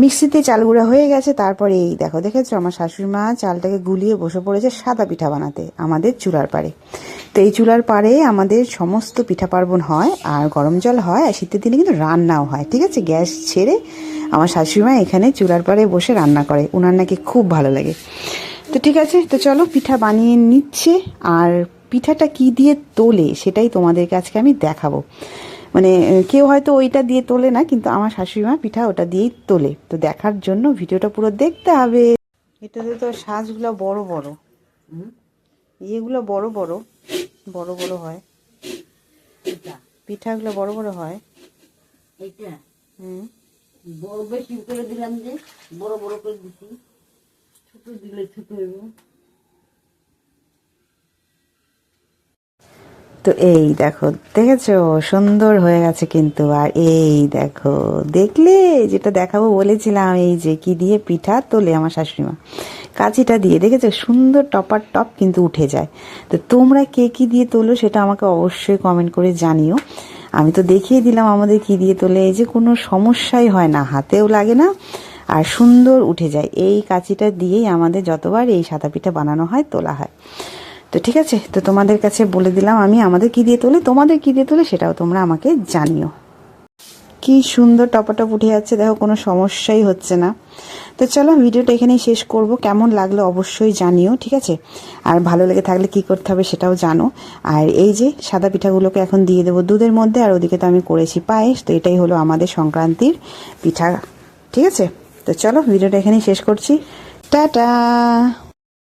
মিক্সিতে চাল গুঁড়া হয়ে গেছে। তারপরে এই দেখো, দেখেছো আমার শাশুড়ি মা চালটাকে গুলিয়ে বসে পড়েছে সাদা পিঠা বানাতে আমাদের চুলার পাড়ে। তো এই চুলার পাড়ে আমাদের সমস্ত পিঠা পার্বণ হয়, আর গরম জল হয়, আর শীতের দিনে কিন্তু রান্নাও হয়। ঠিক আছে, গ্যাস ছেড়ে আমার শাশুড়ি মা এখানে চুলার পাড়ে বসে রান্না করে, ওনার নাকি খুব ভালো লাগে। তো ঠিক আছে, তো চলো পিঠা বানিয়ে নিচ্ছে। আর পিঠাটা কি দিয়ে তোলে সেটাই তোমাদেরকে আজকে আমি দেখাবো। মানে কেউ হয়তো ওইটা দিয়ে তোলে না, কিন্তু আমার শাশুড়ি মা পিঠা ওটা দিয়েই তোলে। তো দেখার জন্য ভিডিওটা পুরো দেখতে হবে। এটাতে তো সাজগুলো বড় বড়, ইয়েগুলো বড় বড় বড় বড় হয়, পিঠাগুলো বড় বড় হয়। এইটা বড় বেশি করে দিলাম, যে বড় বড় করে দিছি, ছোট দিলে ছোট হইব। তো এই দেখো, দেখেছো সুন্দর হয়ে গেছে কিন্তু। আর এই দেখো, দেখলে যেটা দেখাবো বলেছিলাম, এই যে কি দিয়ে পিঠা তোলে আমার শাশুড়িমা, কাঁচিটা দিয়ে। দেখেছো সুন্দর টপার টপ কিন্তু উঠে যায়। তো তোমরা কে কি দিয়ে তোলো সেটা আমাকে অবশ্যই কমেন্ট করে জানিও। আমি তো দেখিয়ে দিলাম আমাদের কি দিয়ে তোলে। এই যে কোনো সমস্যাই হয় না, হাতেও লাগে না, আর সুন্দর উঠে যায়। এই কাঁচিটা দিয়েই আমাদের যতবার এই সাদা পিঠা বানানো হয়, তোলা হয়। তো ঠিক আছে, তো তোমাদের কাছে বলে দিলাম আমি আমাদের কি দিয়ে তোলে, তোমাদের কি দিয়ে তোলে সেটাও তোমরা আমাকে জানিও। কি সুন্দর টপাটপ উঠে যাচ্ছে, দেখো কোনো সমস্যাই হচ্ছে না। তো চলো ভিডিওটা এখানেই শেষ করব। কেমন লাগলো অবশ্যই জানিও, ঠিক আছে? আর ভালো লেগে থাকলে কি করতে হবে সেটাও জানো। আর এই যে সাদা পিঠাগুলোকে এখন দিয়ে দেবো দুধের মধ্যে, আর ওদিকে তো আমি করেছি পায়েস। তো এটাই হলো আমাদের সংক্রান্তির পিঠা, ঠিক আছে? তো চলো ভিডিওটা এখানেই শেষ করছি। টাটা।